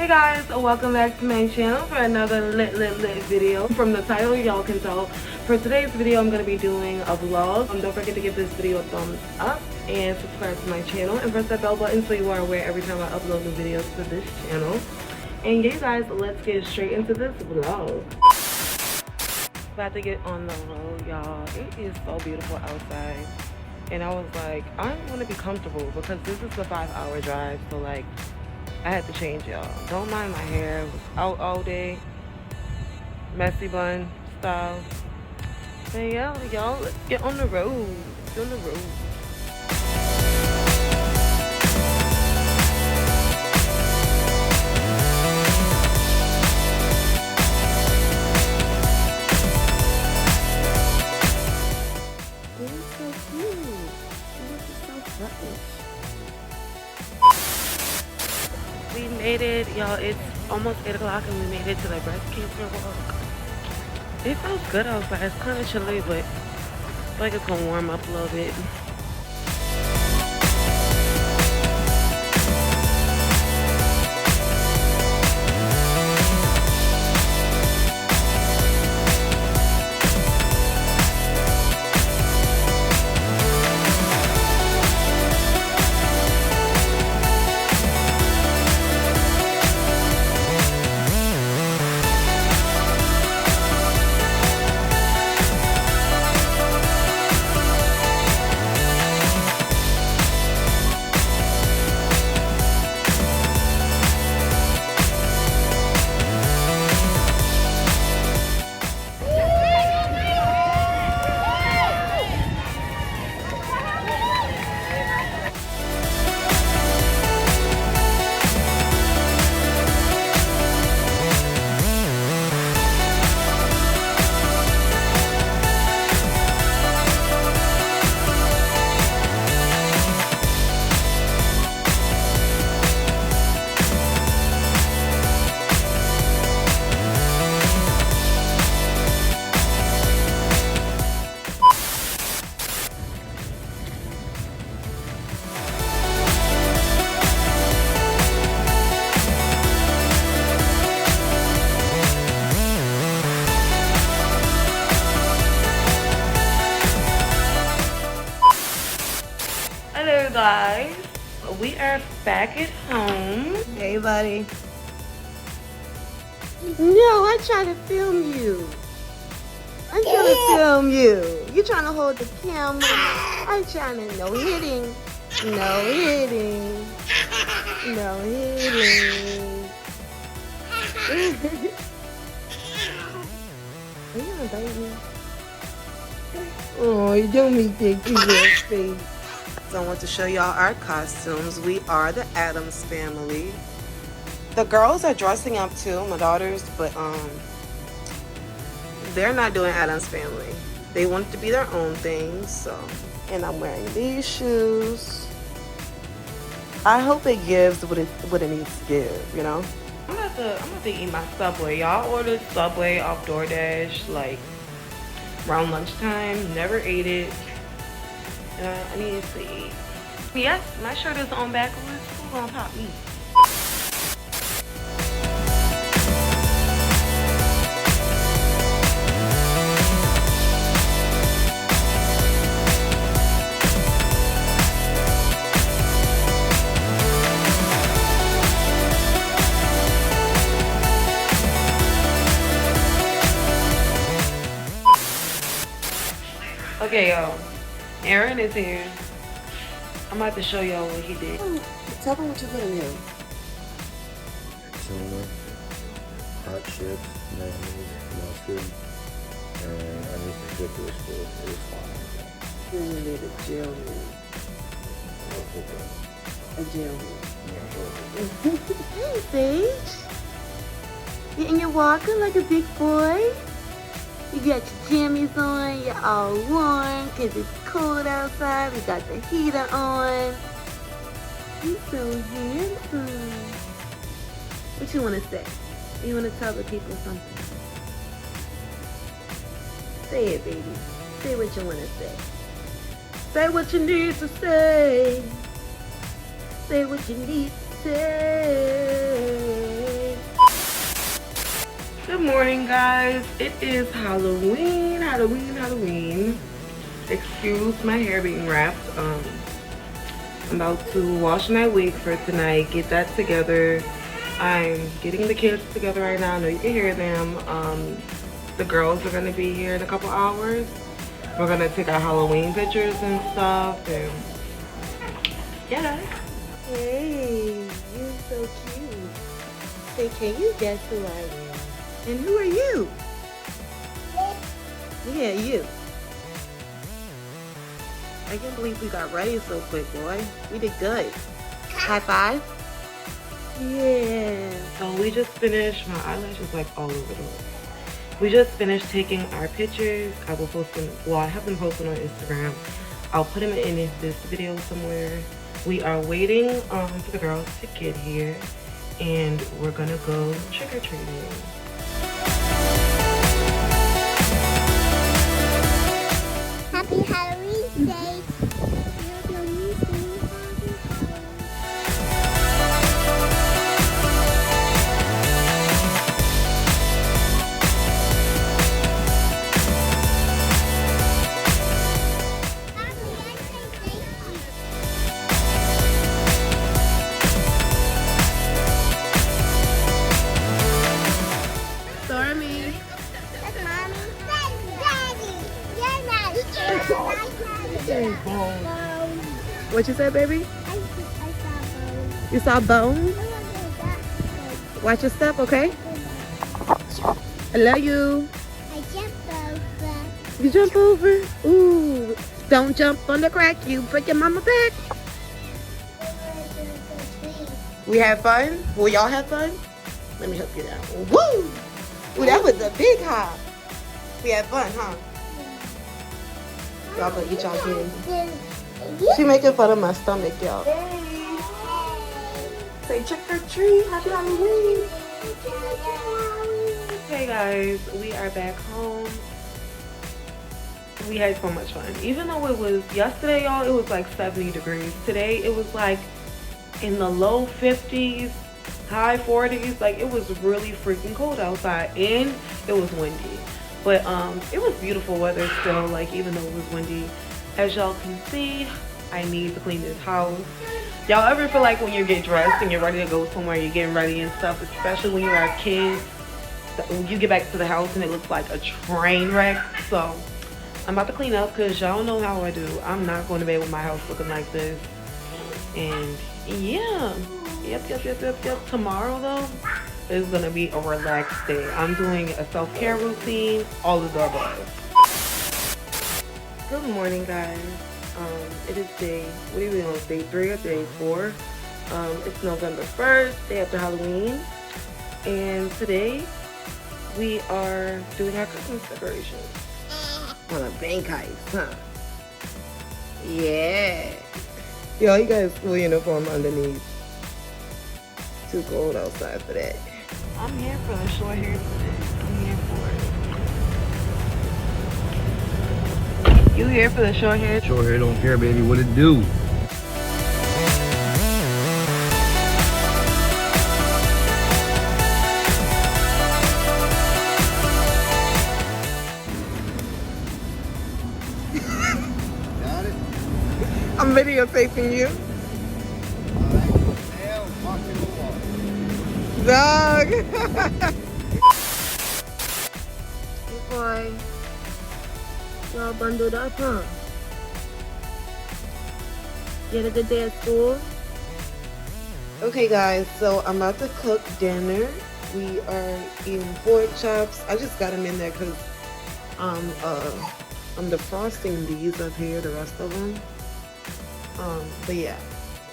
Hey guys, welcome back to my channel for another lit video. From the title, y'all can tell. For today's video, I'm going to be doing a vlog. Don't forget to give this video a thumbs up and subscribe to my channel and press that bell button so you are aware every time I upload new videos to this channel. And yeah guys, let's get straight into this vlog. About to get on the road, y'all. It is so beautiful outside. And I was like, I want to be comfortable because this is a 5-hour drive, so like I had to change, y'all. Don't mind my hair. It was out all day. Messy bun style. But yeah, y'all, let's get on the road. Get on the road. This is so cute. This is so fresh. We made it, y'all. It's almost 8 o'clock and we made it to the breast cancer walk. It feels good outside. It's kind of chilly, but I feel like it's gonna warm up a little bit. Hello guys, we are back at home. Hey buddy. No, I'm trying to film you. I'm trying to film you. You trying to hold the camera. I'm trying to, no hitting. No hitting. No hitting. Are you gonna bite me? Oh, you don't make that cute little face. So I want to show y'all our costumes. We are the Addams family. The girls are dressing up too, my daughters, but they're not doing Addams family. They want it to be their own thing, so. And I'm wearing these shoes. I hope it gives what it needs to give, you know? I'm about to eat my Subway. Y'all ordered Subway off DoorDash like around lunchtime. Never ate it. I need to eat. Yes, my shirt is on backwards. Who's gonna pop me? Okay, y'all. Aaron is here. I'm about to show y'all what he did. Tell them what you put in here. Tuna, hot chips, mayonnaise, mustard, and I need some pickles for it. Then you made a gel meat. A gel meat. Hey, Sage. And you're walking like a big boy. You got your jammies on, you're all warm because it's cold outside. We got the heater on. You're so handsome. What you want to say? You want to tell the people something? Say it, baby. Say what you want to say. Say what you need to say. Say what you need to say. Good morning, guys. It is Halloween, Halloween. Excuse my hair being wrapped. I'm about to wash my wig for tonight, get that together. I'm getting the kids together right now. I know you can hear them. The girls are gonna be here in a couple hours. We're gonna take our Halloween pictures and stuff, and yeah. Hey, you're so cute. Say, can you guess who I am? And who are you? Yeah, you. I can't believe we got ready so quick, boy. We did good. High five? Yeah. So we just finished, my eyelashes like all over the place. We just finished taking our pictures. I will post them, well, I have them posted on Instagram. I'll put them in this video somewhere. We are waiting for the girls to get here, and we're gonna go trick-or-treating. Happy Halloween Day. Stormy. That's Mommy. That's Daddy. You're not What you said, baby? I saw Bone. You saw Bone? I wonder if that's Watch your step, okay? I love you. I jumped over. You jump over? Ooh. Don't jump on the crack. You put your mama back. We had fun? Will y'all have fun? Let me help you down. Woo! Ooh, that was a big hop. We had fun, huh? Y'all gonna eat y'all candy. She making fun of my stomach, y'all. Say trick or treat. Happy Halloween. Hey guys, we are back home. We had so much fun. Even though it was yesterday, y'all, it was like 70 degrees. Today it was like in the low 50s, high 40s. Like, it was really freaking cold outside, and it was windy. But it was beautiful weather still, like, even though it was windy. As y'all can see, I need to clean this house. Y'all ever feel like when you get dressed and you're ready to go somewhere, you're getting ready and stuff, especially when you have kids, when you get back to the house and it looks like a train wreck? So I'm about to clean up because y'all know how I do. I'm not going to bed with my house looking like this. And yeah, yep. Tomorrow though is gonna be a relaxed day. I'm doing a self-care routine, all of the above. Good morning, guys. It is day, what are we on, day 3 or day 4? It's November 1st, day after Halloween, and today we are doing our Christmas decoration. On a bank heist, huh? Yeah. Yo, you got a school uniform underneath. Too cold outside for that. I'm here for the short hair today. I'm here for it. You here for the short hair? Short hair don't care, baby. What it do? Got it? I'm videotaping you. Dog. Hey boy. Y'all bundled up, huh? You had a good day at school? Okay guys, so I'm about to cook dinner. We are eating pork chops. I just got them in there because I'm defrosting these up here, the rest of them. But yeah,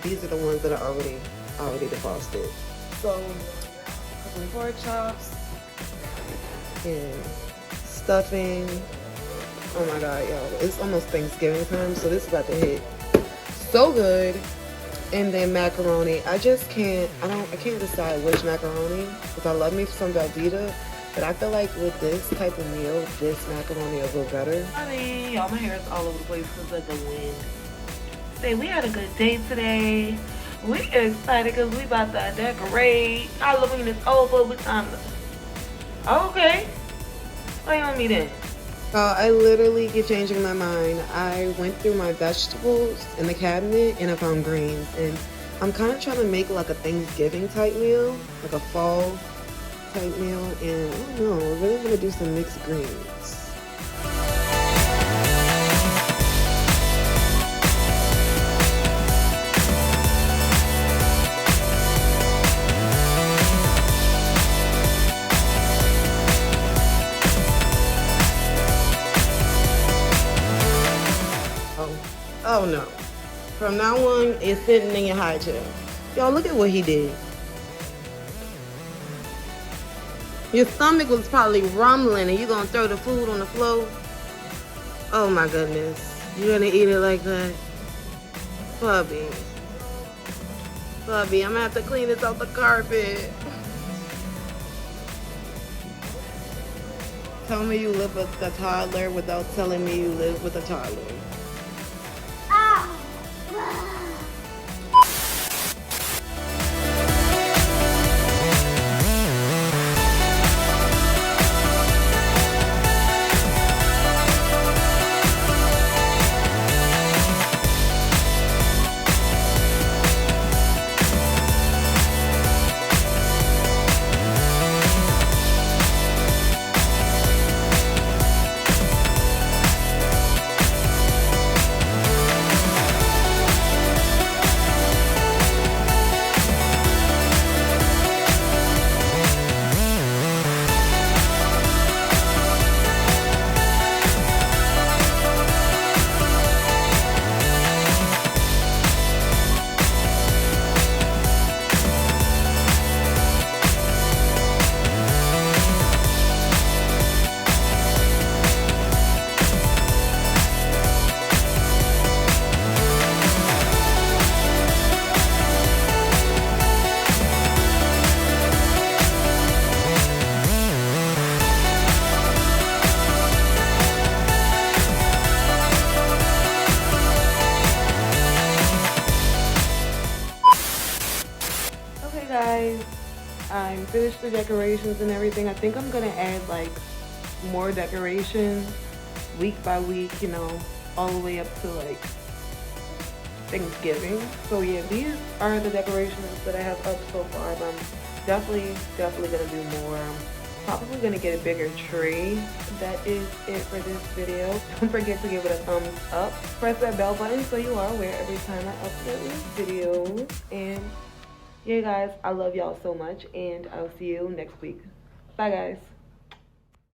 these are the ones that are already defrosted. So, cooking pork chops and stuffing. Oh my god, y'all. It's almost Thanksgiving time, so this is about to hit so good. And then macaroni. I can't decide which macaroni, because I love me some Velveeta, but I feel like with this type of meal, this macaroni will go better. Honey, y'all, my hair is all over the place because of the wind. Say, we had a good day today. We excited because we about to decorate. Halloween is over. Oh, okay. What do you want me then? I literally keep changing my mind. I went through my vegetables in the cabinet and I found greens. And I'm kind of trying to make like a Thanksgiving type meal, like a fall type meal. And I don't know, I really want to do some mixed greens. Oh no. From now on, it's sitting in your high chair. Y'all, look at what he did. Your stomach was probably rumbling and you're gonna throw the food on the floor. Oh my goodness. You're gonna eat it like that? Bubby. Bubby, I'm gonna have to clean this off the carpet. Tell me you live with a toddler without telling me you live with a toddler. Guys, I'm finished the decorations and everything. I think I'm gonna add like more decorations week by week, you know, all the way up to like Thanksgiving. So yeah, these are the decorations that I have up so far, but I'm definitely gonna do more. I'm probably gonna get a bigger tree. That is it for this video. Don't forget to give it a thumbs up. Press that bell button so you are aware every time I upload these videos. And yeah, guys, I love y'all so much, and I'll see you next week. Bye, guys.